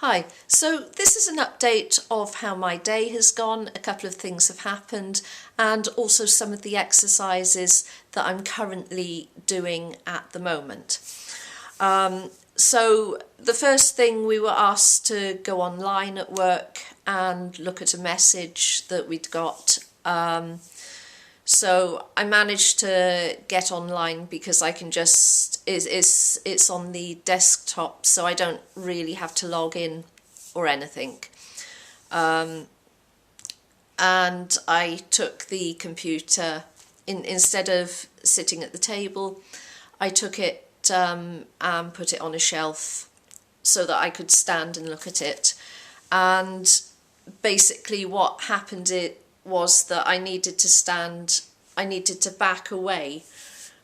Hi, so this is an update of how my day has gone. A couple of things have happened and also some of the exercises that I'm currently doing at the moment. So the first thing, we were asked to go online at work and look at a message that we'd got. So I managed to get online because I can just, it's on the desktop, so I don't really have to log in or anything. And I took the computer, instead of sitting at the table, I took it and put it on a shelf so that I could stand and look at it. And basically what happened was that I needed to back away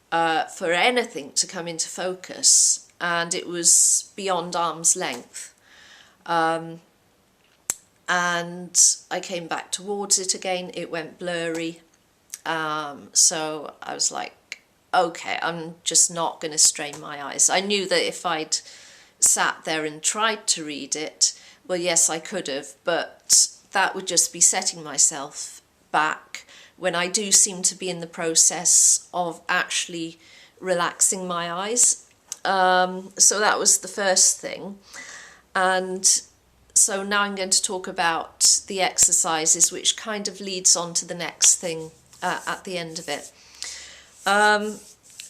for anything to come into focus, and it was beyond arm's length. And I came back towards it again, it went blurry. So I was like, okay, I'm just not going to strain my eyes. I knew that if I'd sat there and tried to read it, well, yes, I could have, but that would just be setting myself back when I do seem to be in the process of actually relaxing my eyes. So that was the first thing. And so now I'm going to talk about the exercises, which kind of leads on to the next thing at the end of it.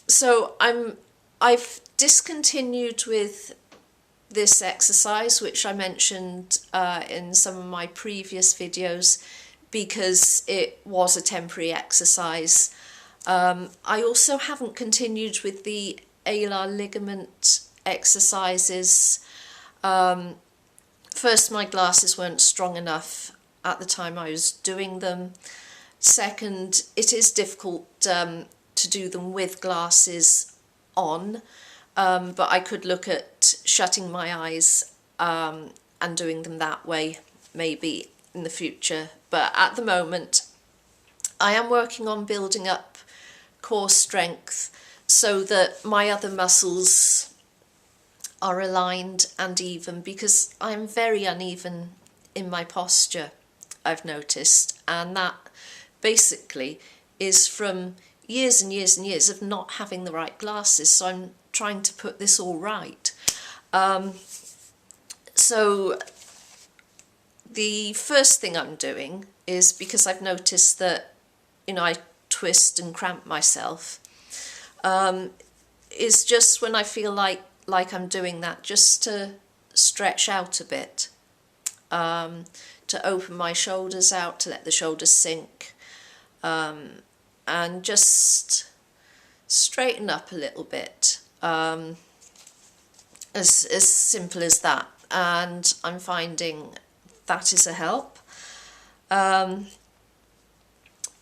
So I've discontinued with this exercise, which I mentioned in some of my previous videos, because it was a temporary exercise. I also haven't continued with the alar ligament exercises. First, my glasses weren't strong enough at the time I was doing them. Second, it is difficult to do them with glasses on, but I could look at shutting my eyes and doing them that way, maybe in the future. But at the moment, I am working on building up core strength so that my other muscles are aligned and even, because I'm very uneven in my posture, I've noticed, and that basically is from years and years and years of not having the right glasses. So I'm trying to put this all right. So the first thing I'm doing is, because I've noticed that, I twist and cramp myself, is just when I feel like I'm doing that, just to stretch out a bit, to open my shoulders out, to let the shoulders sink, and just straighten up a little bit, as simple as that. And I'm finding that is a help.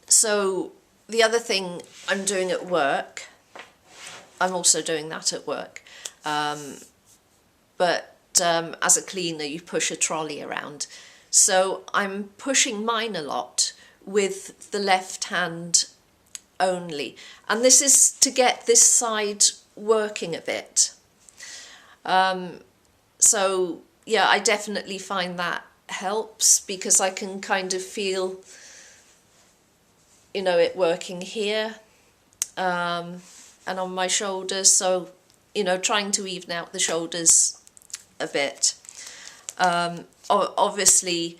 So the other thing I'm doing at work, I'm also doing that at work, but as a cleaner you push a trolley around, so I'm pushing mine a lot with the left hand only, and this is to get this side working a bit. So yeah, I definitely find that helps, because I can kind of feel it working here and on my shoulders, so trying to even out the shoulders a bit. Obviously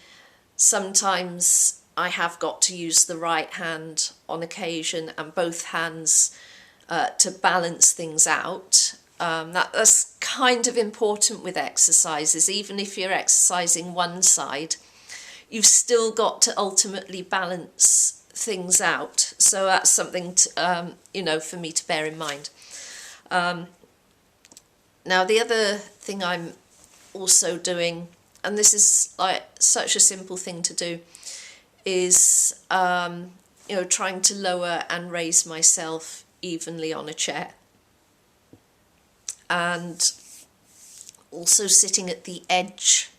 sometimes I have got to use the right hand on occasion and both hands to balance things out. That's kind of important with exercises. Even if you're exercising one side, you've still got to ultimately balance things out. So that's something to, for me to bear in mind. Now the other thing I'm also doing, and this is like such a simple thing to do, is trying to lower and raise myself evenly on a chair, and also sitting at the edge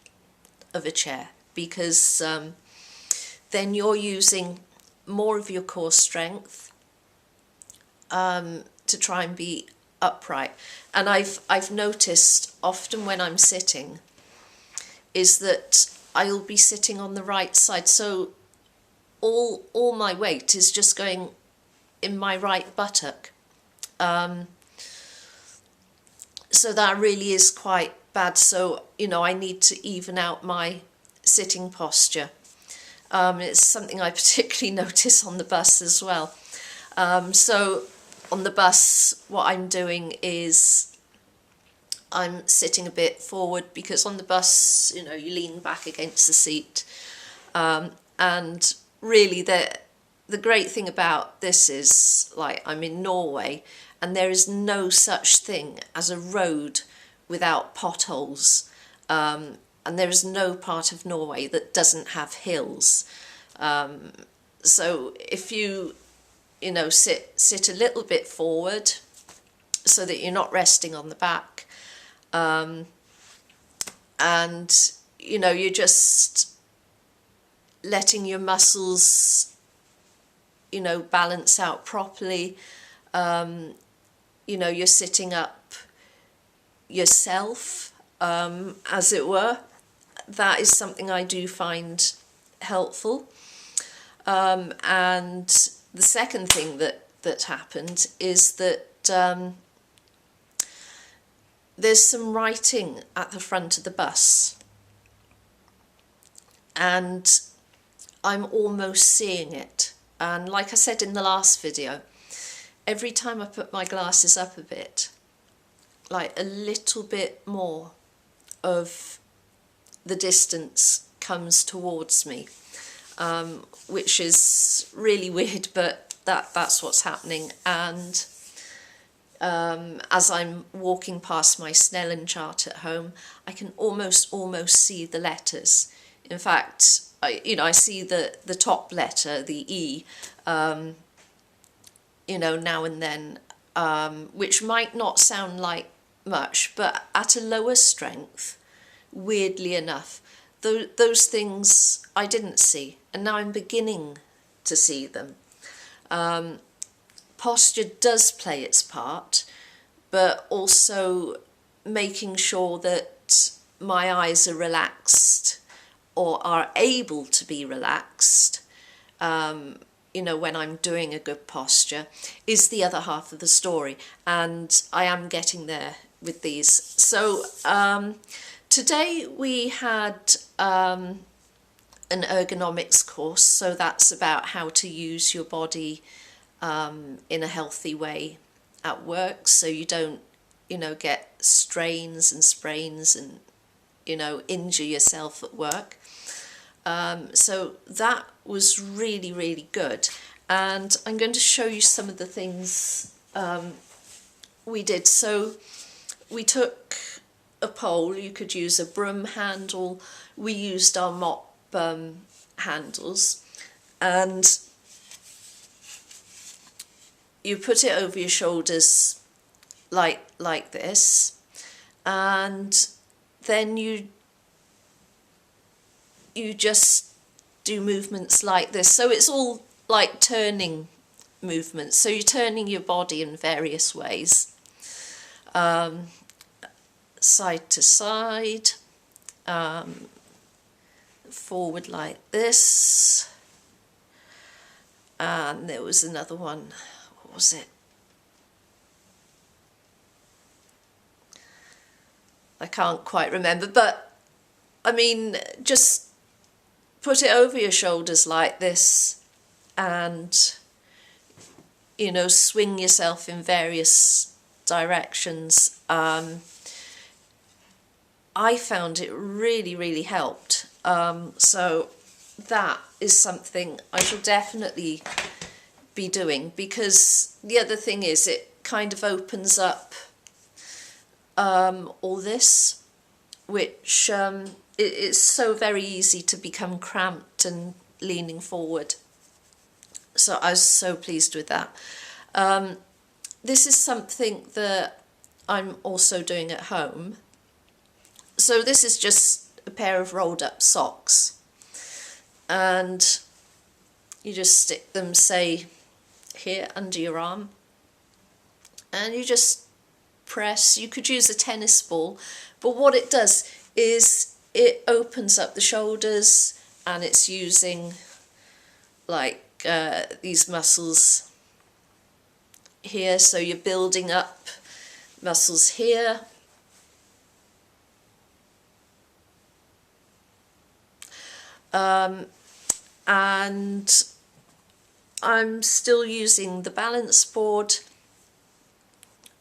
of a chair, because then you're using more of your core strength to try and be upright. And I've noticed often when I'm sitting, is that I'll be sitting on the right side, so all my weight is just going in my right buttock. So that really is quite bad. So, you know, I need to even out my sitting posture. It's something I particularly notice on the bus as well. So on the bus, what I'm doing is I'm sitting a bit forward, because on the bus, you know, you lean back against the seat. And really the great thing about this is, like, I'm in Norway, and there is no such thing as a road without potholes. And there is no part of Norway that doesn't have hills. So if you know, sit a little bit forward so that you're not resting on the back, and you know, you're just letting your muscles, you know, balance out properly. You know, you're sitting up yourself, as it were. That is something I do find helpful. And the second thing that happened is that there's some writing at the front of the bus, and I'm almost seeing it. And like I said in the last video, every time I put my glasses up a bit, like a little bit more of the distance comes towards me, which is really weird, but that's what's happening. And as I'm walking past my Snellen chart at home, I can almost see the letters. In fact, I see the top letter, the E, you know, now and then, which might not sound like much, but at a lower strength, weirdly enough, those things I didn't see, and now I'm beginning to see them. Posture does play its part, but also making sure that my eyes are relaxed, or are able to be relaxed, you know, when I'm doing a good posture, is the other half of the story. And I am getting there with these. So today we had an ergonomics course, so that's about how to use your body in a healthy way at work, so you don't, you know, get strains and sprains and, you know, injure yourself at work. So that was really, really good. And I'm going to show you some of the things we did. So we took a pole. You could use a broom handle. We used our mop handles, and you put it over your shoulders like this, and then you just do movements like this. So it's all like turning movements. So you're turning your body in various ways, side to side, forward like this, and there was another one. What was it? I can't quite remember, but I mean, just put it over your shoulders like this, and, you know, swing yourself in various directions. I found it really, really helped. So that is something I shall definitely be doing, because the other thing is it kind of opens up all this, which it's so very easy to become cramped and leaning forward. So I was so pleased with that. This is something that I'm also doing at home. So this is just a pair of rolled up socks, and you just stick them, say, here under your arm, and you just press. You could use a tennis ball, but what it does is it opens up the shoulders, and it's using like these muscles here, so you're building up muscles here. And I'm still using the balance board.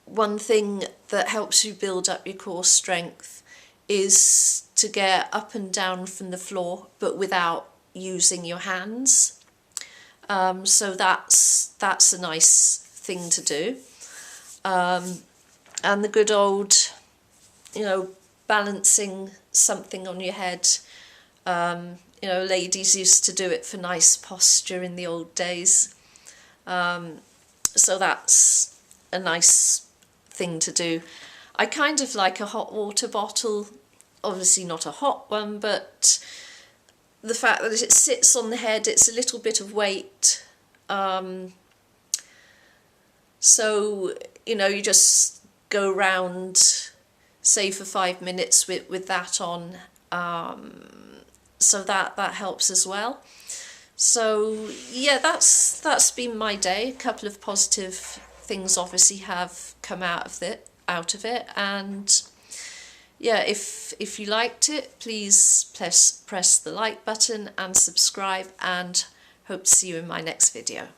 One thing that helps you build up your core strength is to get up and down from the floor, but without using your hands. So that's a nice thing to do. And the good old, you know, balancing something on your head. You know, ladies used to do it for nice posture in the old days. So that's a nice thing to do. I kind of like a hot water bottle, obviously not a hot one, but the fact that it sits on the head, it's a little bit of weight. So, you know, you just go round, say for 5 minutes with that on. So that helps as well. So yeah, that's been my day. A couple of positive things obviously have come out of it, and yeah, if you liked it, please press the like button and subscribe, and hope to see you in my next video.